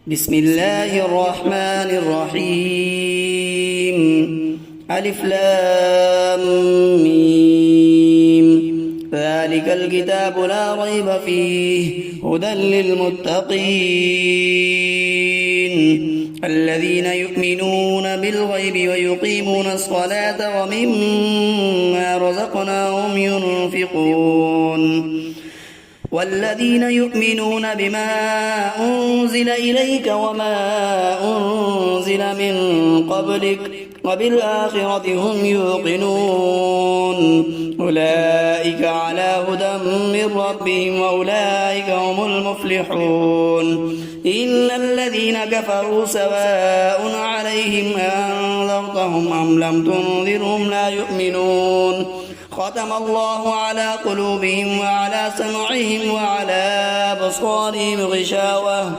بسم الله الرحمن الرحيم. ألف لام ميم. ذلك الكتاب لا ريب فيه هدى للمتقين الذين يؤمنون بالغيب ويقيمون الصلاة ومما رزقناهم ينفقون والذين يؤمنون بما أنزل إليك وما أنزل من قبلك وبالآخرة هم يوقنون أولئك على هدى من ربهم وأولئك هم المفلحون. إن الذين كفروا سواء عليهم أنذرتهم أم لم تنذرهم لا يؤمنون. ختم الله على قلوبهم وعلى سمعهم وعلى أبصارهم غشاوة